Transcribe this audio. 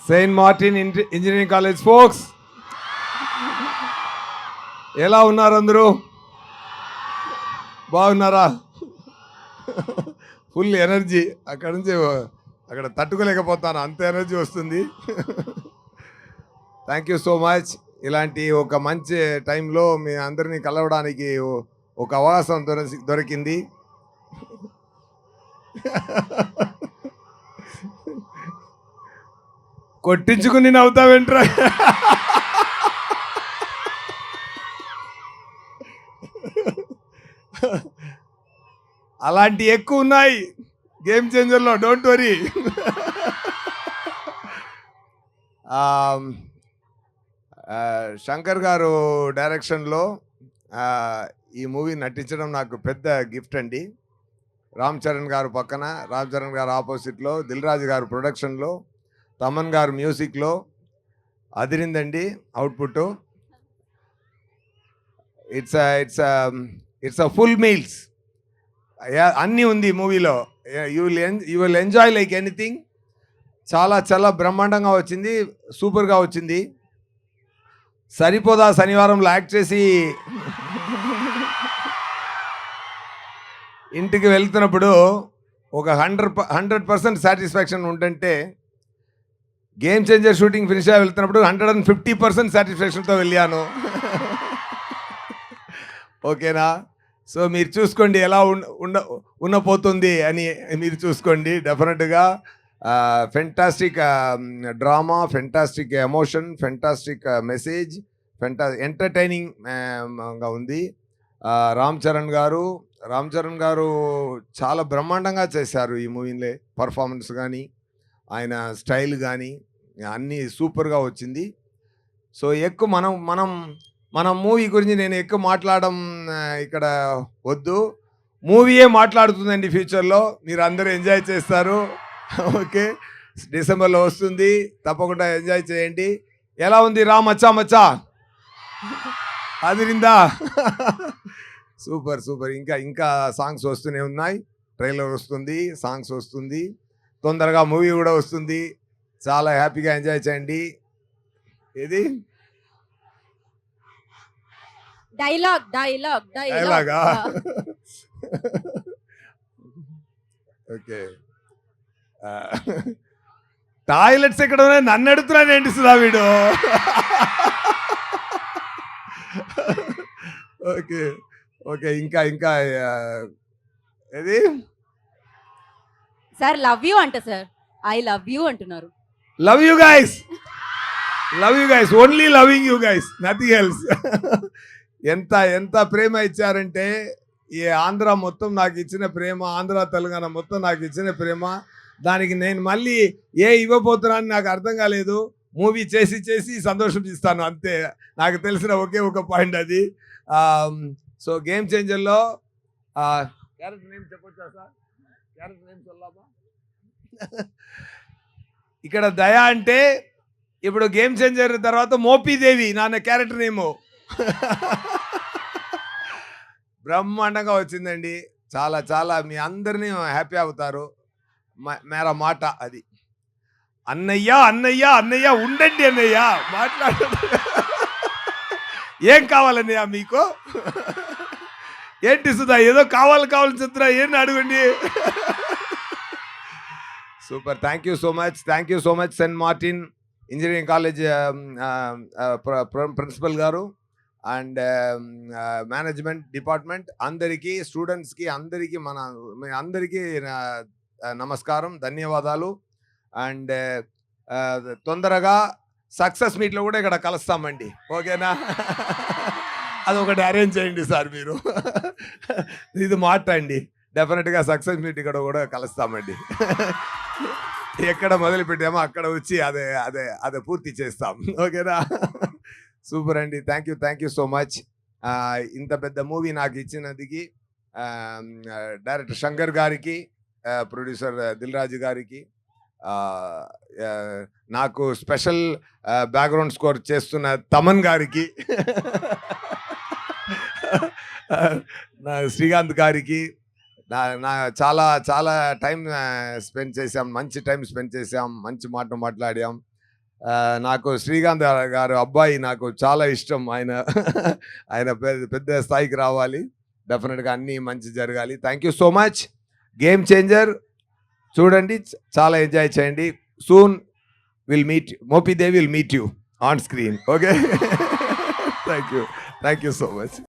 Saint Martin engineering college folks, ఎలా ఉన్నారు అందరూ? బాగున్నారా? ఫుల్ ఎనర్జీ, అక్కడ నుంచి అక్కడ తట్టుకోలేకపోతాను, అంత ఎనర్జీ వస్తుంది. Thank you so much. ఇలాంటి ఒక మంచి టైంలో మీ అందరినీ కలవడానికి ఒక అవకాశం దొరికింది. కొట్టించుకుని నవ్వుతావేంట్రా? అలాంటి ఎక్కువ ఉన్నాయి గేమ్ చేంజర్లో, డోంట్ వరీ. శంకర్ గారు డైరెక్షన్లో ఈ మూవీ నటించడం నాకు పెద్ద గిఫ్ట్ అండి. రామ్ చరణ్ గారు పక్కన, రామ్ చరణ్ గారు ఆపోజిట్లో, దిల్ రాజు గారు ప్రొడక్షన్లో, తమన్ గారు మ్యూజిక్లో అదిరిందండి output. It's a full meals, అన్నీ ఉంది మూవీలో. You will enjoy like anything. చాలా చాలా బ్రహ్మాండంగా వచ్చింది, సూపర్గా వచ్చింది. సరిపోదా శనివారంలో యాక్ట్ చేసి ఇంటికి వెళ్తున్నప్పుడు ఒక 100% సాటిస్ఫాక్షన్ ఉంటుంటే, గేమ్ చేంజర్ షూటింగ్ ఫినిష్ అయ్యి వెళ్తున్నప్పుడు 150% సాటిస్ఫాక్షన్తో వెళ్ళాను. ఓకేనా? సో మీరు చూసుకోండి ఎలా ఉండపోతుంది అని, మీరు చూసుకోండి. డెఫినెట్గా fantastic drama, fantastic emotion, fantastic message, ఎంటర్టైనింగ్గా ఉంది. రామ్ చరణ్ గారు చాలా బ్రహ్మాండంగా చేశారు ఈ మూవీలో. పర్ఫార్మెన్స్ కానీ, ఆయన స్టైల్ కానీ అన్నీ సూపర్గా వచ్చింది. సో ఎక్కువ మనం మూవీ గురించి నేను ఎక్కువ మాట్లాడడం ఇక్కడ వద్దు. మూవీయే మాట్లాడుతుందండి ఫ్యూచర్లో, మీరు అందరూ ఎంజాయ్ చేస్తారు. ఓకే, డిసెంబర్లో వస్తుంది, తప్పకుండా ఎంజాయ్ చేయండి. ఎలా ఉంది రా మచ్చా మచ్చా? అదిరిందా? Super super. ఇంకా సాంగ్స్ వస్తూనే ఉన్నాయి, ట్రైలర్ వస్తుంది, సాంగ్స్ వస్తుంది, తొందరగా మూవీ కూడా వస్తుంది. చాలా హ్యాపీగా ఎంజాయ్ చేయండి. ఇది డైలాగా? ఓకే. టాయిలెట్స్ ఎక్కడ ఉన్నాయి నన్ను అడుగుతున్నాను ఏంటి సుధా వీడు? Okay okay. ఇంకా ఏది సార్? లవ్ యూ అంట సార్, ఐ లవ్ యూ అంటున్నారు. Love you guys, only loving you guys, nothing else. ఎంత ప్రేమ ఇచ్చారంటే, ఈ ఆంధ్ర మొత్తం నాకు ఇచ్చిన ప్రేమ, ఆంధ్ర తెలంగాణ మొత్తం నాకు ఇచ్చిన ప్రేమ, దానికి నేను మళ్ళీ ఇవ్వబోతున్నాను నాకు అర్థం కాలేదు. మూవీ చేసి సంతోషం ఇస్తాను అంతే. నాకు తెలిసిన ఒకే ఒక పాయింట్ అది. సో గేమ్ చేంజర్లో క్యారెక్టర్ నేమ్ చెప్పొచ్చా సార్? క్యారెక్టర్ నేమ్ చల్లామా? ఇక్కడ దయా అంటే, ఇప్పుడు గేమ్ చేంజర్ తర్వాత మోపీదేవి నాన్న క్యారెక్టర్ నేమో. బ్రహ్మాండంగా వచ్చిందండి. చాలా చాలా మీ అందరినీ హ్యాపీ అవుతారు. మేరా మాట అది. అన్నయ్య ఉండండి అన్నయ్య, మాట్లాడు. ఏం కావాలన్నయ్య మీకు? ఏంటి సుధా ఏదో కావాలని చెప్తున్నా, ఏంటి అడగండి. Super. Thank you so much Saint Martin engineering college principal గారు అండ్ మేనేజ్మెంట్ డిపార్ట్మెంట్ అందరికీ, స్టూడెంట్స్కి అందరికీ, మీ అందరికీ నమస్కారం, ధన్యవాదాలు. అండ్ తొందరగా సక్సెస్ మీట్లో కూడా ఇక్కడ కలుస్తామండి, ఓకేనా? అదొకటి అరేంజ్ చేయండి సార్ మీరు. ఇది మాట్లాడండి, డెఫినెట్గా సక్సెస్ మీట్ ఇక్కడ కూడా కలుస్తామండి. ఎక్కడ మొదలు పెట్టామో అక్కడ వచ్చి అదే పూర్తి చేస్తాం, ఓకేనా? సూపర్ అండి. Thank you so much. ఇంత పెద్ద మూవీ నాకు ఇచ్చినందుకు డైరెక్టర్ శంకర్ గారికి, ప్రొడ్యూసర్ దిల్ రాజు గారికి, నాకు స్పెషల్ బ్యాక్గ్రౌండ్ స్కోర్ చేస్తున్న తమన్ గారికి, శ్రీకాంత్ గారికి, నా చాలా టైం స్పెండ్ చేసాం, మంచి టైం స్పెండ్ చేసాం, మంచి మాట్లాడాం. నాకు శ్రీకాంత్ గారు అబ్బాయి నాకు చాలా ఇష్టం. ఆయన ఆయన పెద్ద స్థాయికి రావాలి. డెఫినెట్‌గా అన్నీ మంచి జరగాలి. Thank you so much. Game changer చూడండి. చాలా ఎంజాయ్ చేయండి. Soon Mopidevi will meet you on screen. Okay. Thank you so much.